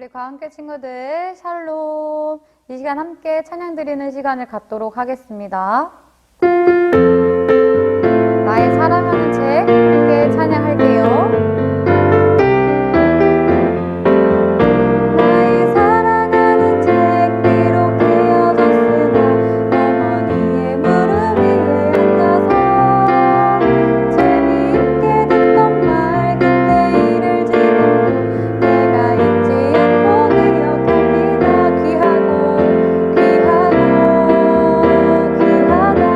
우리 과함께 친구들 샬롬. 이 시간 함께 찬양 드리는 시간을 갖도록 하겠습니다. 나의 사랑하는 책 함께 찬양할게요. 귀하다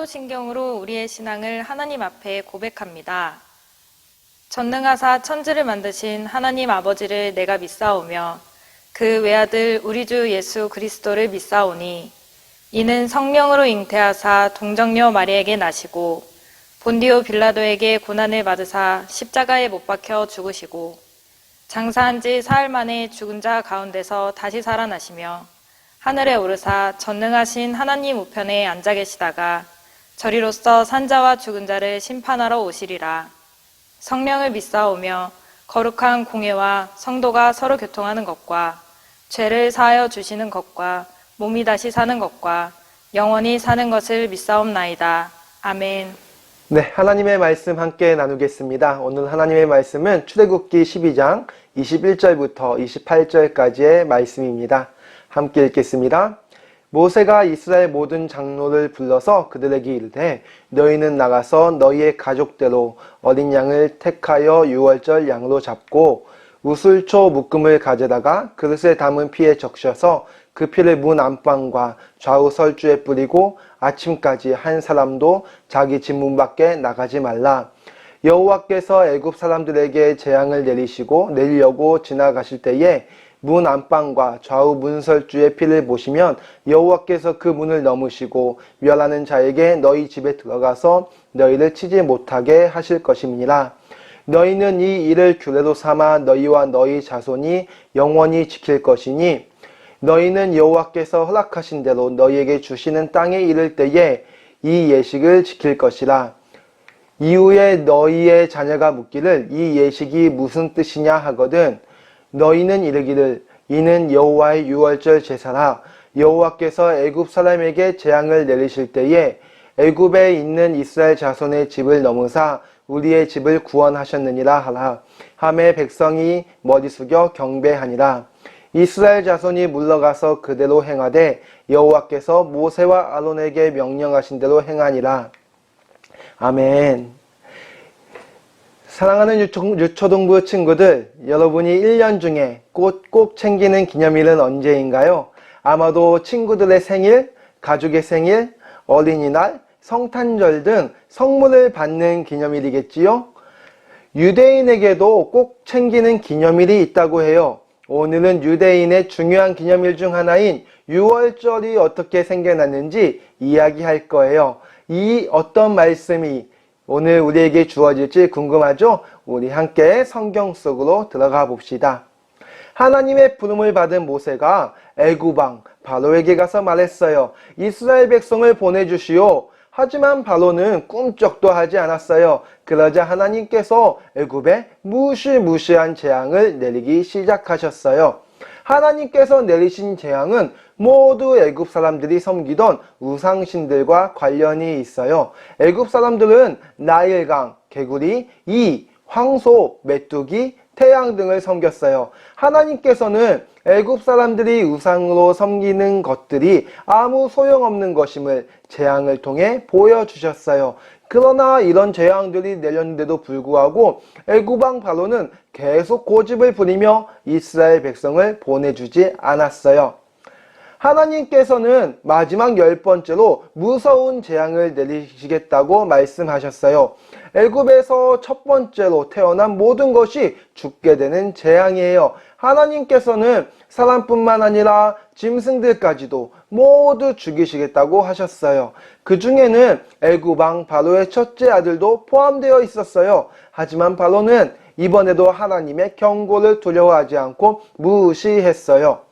사도신경으로 우리의 신앙을 하나님 앞에 고백합니다. 전능하사 천지를 만드신 하나님 아버지를 내가 믿사오며 그 외아들 우리 주 예수 그리스도를 믿사오니 이는 성령으로 잉태하사 동정녀 마리에게 나시고 본디오 빌라도에게 고난을 받으사 십자가에 못 박혀 죽으시고 장사한 지 사흘 만에 죽은 자 가운데서 다시 살아나시며 하늘에 오르사 전능하신 하나님 우편에 앉아 계시다가 저리로서 산자와 죽은 자를 심판하러 오시리라. 성령을 믿사오며 거룩한 공예와 성도가 서로 교통하는 것과 죄를 사하여 주시는 것과 몸이 다시 사는 것과 영원히 사는 것을 믿사옵나이다. 아멘. 네, 하나님의 말씀 함께 나누겠습니다. 오늘 하나님의 말씀은 출애굽기 12장 21절부터 28절까지의 말씀입니다. 함께 읽겠습니다. 모세가 이스라엘 모든 장로를 불러서 그들에게 이르되 너희는 나가서 너희의 가족대로 어린 양을 택하여 유월절 양으로 잡고 우슬초 묶음을 가져다가 그릇에 담은 피에 적셔서 그 피를 문 안방과 좌우 설주에 뿌리고 아침까지 한 사람도 자기 집 문 밖에 나가지 말라. 여호와께서 애굽 사람들에게 재앙을 내리려고 지나가실 때에 문 안방과 좌우 문설주의 피를 보시면 여호와께서 그 문을 넘으시고 멸하는 자에게 너희 집에 들어가서 너희를 치지 못하게 하실 것임이니라. 너희는 이 일을 규례로 삼아 너희와 너희 자손이 영원히 지킬 것이니 너희는 여호와께서 허락하신 대로 너희에게 주시는 땅에 이를 때에 이 예식을 지킬 것이라. 이후에 너희의 자녀가 묻기를 이 예식이 무슨 뜻이냐 하거든 너희는 이르기를 이는 여호와의 유월절 제사라. 여호와께서 애굽 사람에게 재앙을 내리실 때에 애굽에 있는 이스라엘 자손의 집을 넘으사 우리의 집을 구원하셨느니라 하라. 하매 백성이 머리 숙여 경배하니라. 이스라엘 자손이 물러가서 그대로 행하되 여호와께서 모세와 아론에게 명령하신 대로 행하니라. 아멘. 사랑하는 유초동부 친구들, 여러분이 1년 중에 꼭 챙기는 기념일은 언제인가요? 아마도 친구들의 생일, 가족의 생일, 어린이날, 성탄절 등 선물을 받는 기념일이겠지요? 유대인에게도 꼭 챙기는 기념일이 있다고 해요. 오늘은 유대인의 중요한 기념일 중 하나인 유월절이 어떻게 생겨났는지 이야기할 거예요. 이 어떤 말씀이 오늘 우리에게 주어질지 궁금하죠? 우리 함께 성경 속으로 들어가 봅시다. 하나님의 부름을 받은 모세가 애굽 왕 바로에게 가서 말했어요. 이스라엘 백성을 보내주시오. 하지만 바로는 꿈쩍도 하지 않았어요. 그러자 하나님께서 애굽에 무시무시한 재앙을 내리기 시작하셨어요. 하나님께서 내리신 재앙은 모두 애굽 사람들이 섬기던 우상신들과 관련이 있어요. 애굽 사람들은 나일강, 개구리, 황소, 메뚜기, 태양 등을 섬겼어요. 하나님께서는 애굽 사람들이 우상으로 섬기는 것들이 아무 소용없는 것임을 재앙을 통해 보여주셨어요. 그러나 이런 재앙들이 내렸는데도 불구하고 애굽 왕 바로는 계속 고집을 부리며 이스라엘 백성을 보내주지 않았어요. 하나님께서는 마지막 10번째로 무서운 재앙을 내리시겠다고 말씀하셨어요. 애굽에서 첫 번째로 태어난 모든 것이 죽게 되는 재앙이에요. 하나님께서는 사람뿐만 아니라 짐승들까지도 모두 죽이시겠다고 하셨어요. 그 중에는 애굽 왕 바로의 첫째 아들도 포함되어 있었어요. 하지만 바로는 이번에도 하나님의 경고를 두려워하지 않고 무시했어요.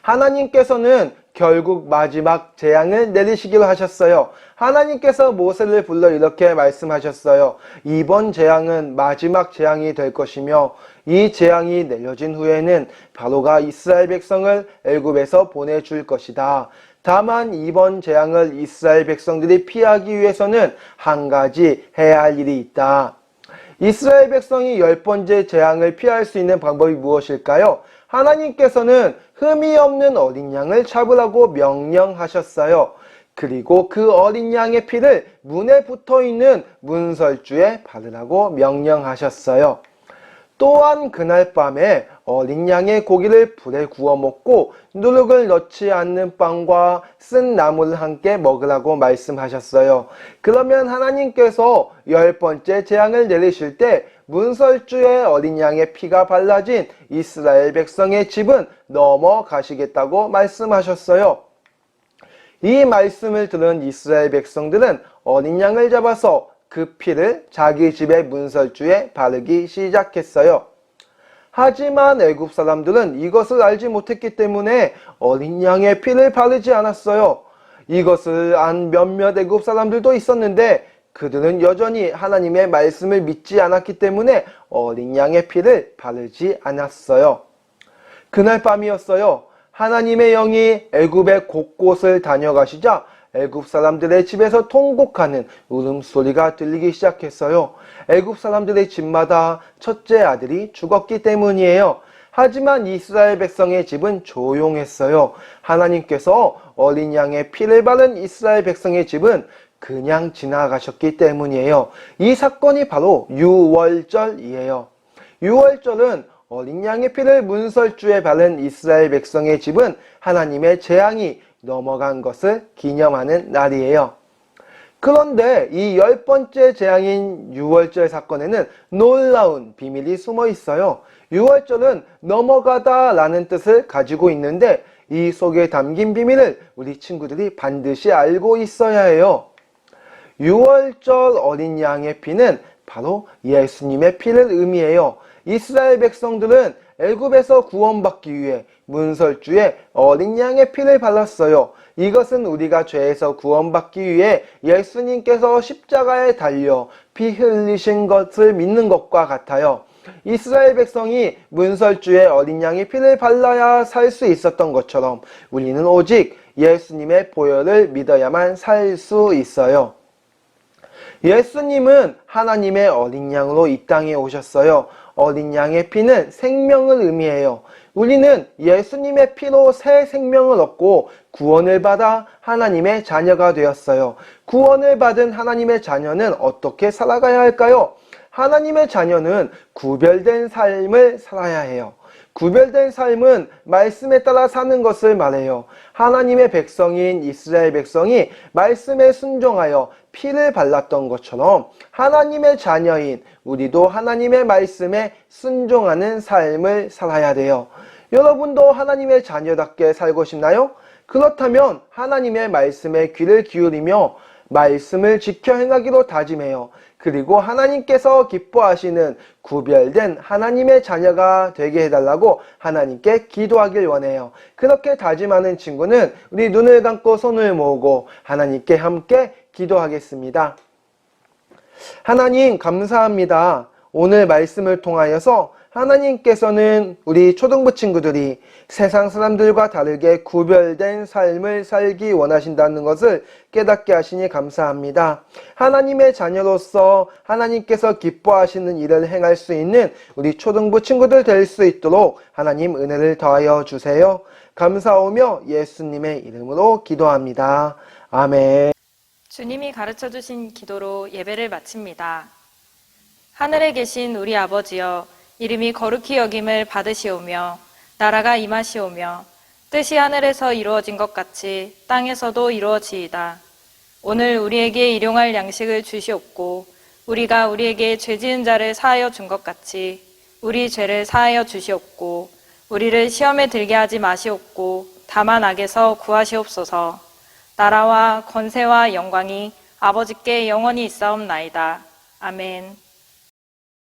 하나님께서는 결국 마지막 재앙을 내리시기로 하셨어요. 하나님께서 모세를 불러 이렇게 말씀하셨어요. 이번 재앙은 마지막 재앙이 될 것이며 이 재앙이 내려진 후에는 바로가 이스라엘 백성을 애굽에서 보내줄 것이다. 다만 이번 재앙을 이스라엘 백성들이 피하기 위해서는 한 가지 해야 할 일이 있다. 이스라엘 백성이 10번째 재앙을 피할 수 있는 방법이 무엇일까요? 하나님께서는 흠이 없는 어린 양을 잡으라고 명령하셨어요. 그리고 그 어린 양의 피를 문에 붙어있는 문설주에 바르라고 명령하셨어요. 또한 그날 밤에 어린 양의 고기를 불에 구워 먹고 누룩을 넣지 않는 빵과 쓴 나물을 함께 먹으라고 말씀하셨어요. 그러면 하나님께서 10번째 재앙을 내리실 때 문설주에 어린 양의 피가 발라진 이스라엘 백성의 집은 넘어가시겠다고 말씀하셨어요. 이 말씀을 들은 이스라엘 백성들은 어린 양을 잡아서 그 피를 자기 집의 문설주에 바르기 시작했어요. 하지만 애굽 사람들은 이것을 알지 못했기 때문에 어린 양의 피를 바르지 않았어요. 이것을 안 몇몇 애굽 사람들도 있었는데 그들은 여전히 하나님의 말씀을 믿지 않았기 때문에 어린 양의 피를 바르지 않았어요. 그날 밤이었어요. 하나님의 영이 애굽의 곳곳을 다녀가시자 애굽 사람들의 집에서 통곡하는 울음소리가 들리기 시작했어요. 애굽 사람들의 집마다 첫째 아들이 죽었기 때문이에요. 하지만 이스라엘 백성의 집은 조용했어요. 하나님께서 어린 양의 피를 바른 이스라엘 백성의 집은 그냥 지나가셨기 때문이에요. 이 사건이 바로 유월절이에요. 유월절은 어린 양의 피를 문설주에 바른 이스라엘 백성의 집은 하나님의 재앙이 넘어간 것을 기념하는 날이에요. 그런데 이 10번째 재앙인 유월절 사건에는 놀라운 비밀이 숨어 있어요. 유월절은 넘어가다 라는 뜻을 가지고 있는데 이 속에 담긴 비밀을 우리 친구들이 반드시 알고 있어야 해요. 유월절 어린 양의 피는 바로 예수님의 피를 의미해요. 이스라엘 백성들은 애굽에서 구원받기 위해 문설주에 어린 양의 피를 발랐어요. 이것은 우리가 죄에서 구원받기 위해 예수님께서 십자가에 달려 피 흘리신 것을 믿는 것과 같아요. 이스라엘 백성이 문설주에 어린 양의 피를 발라야 살 수 있었던 것처럼 우리는 오직 예수님의 보혈을 믿어야만 살 수 있어요. 예수님은 하나님의 어린 양으로 이 땅에 오셨어요. 어린 양의 피는 생명을 의미해요. 우리는 예수님의 피로 새 생명을 얻고 구원을 받아 하나님의 자녀가 되었어요. 구원을 받은 하나님의 자녀는 어떻게 살아가야 할까요? 하나님의 자녀는 구별된 삶을 살아야 해요. 구별된 삶은 말씀에 따라 사는 것을 말해요. 하나님의 백성인 이스라엘 백성이 말씀에 순종하여 피를 발랐던 것처럼 하나님의 자녀인 우리도 하나님의 말씀에 순종하는 삶을 살아야 돼요. 여러분도 하나님의 자녀답게 살고 싶나요? 그렇다면 하나님의 말씀에 귀를 기울이며 말씀을 지켜 행하기로 다짐해요. 그리고 하나님께서 기뻐하시는 구별된 하나님의 자녀가 되게 해달라고 하나님께 기도하길 원해요. 그렇게 다짐하는 친구는 우리 눈을 감고 손을 모으고 하나님께 함께 기도하겠습니다. 하나님 감사합니다. 오늘 말씀을 통하여서 하나님께서는 우리 초등부 친구들이 세상 사람들과 다르게 구별된 삶을 살기 원하신다는 것을 깨닫게 하시니 감사합니다. 하나님의 자녀로서 하나님께서 기뻐하시는 일을 행할 수 있는 우리 초등부 친구들 될 수 있도록 하나님 은혜를 더하여 주세요. 감사하며 예수님의 이름으로 기도합니다. 아멘. 주님이 가르쳐 주신 기도로 예배를 마칩니다. 하늘에 계신 우리 아버지여, 이름이 거룩히 여김을 받으시오며 나라가 임하시오며 뜻이 하늘에서 이루어진 것 같이 땅에서도 이루어지이다. 오늘 우리에게 일용할 양식을 주시옵고 우리가 우리에게 죄 지은 자를 사하여 준 것 같이 우리 죄를 사하여 주시옵고 우리를 시험에 들게 하지 마시옵고 다만 악에서 구하시옵소서. 나라와 권세와 영광이 아버지께 영원히 있사옵나이다. 아멘.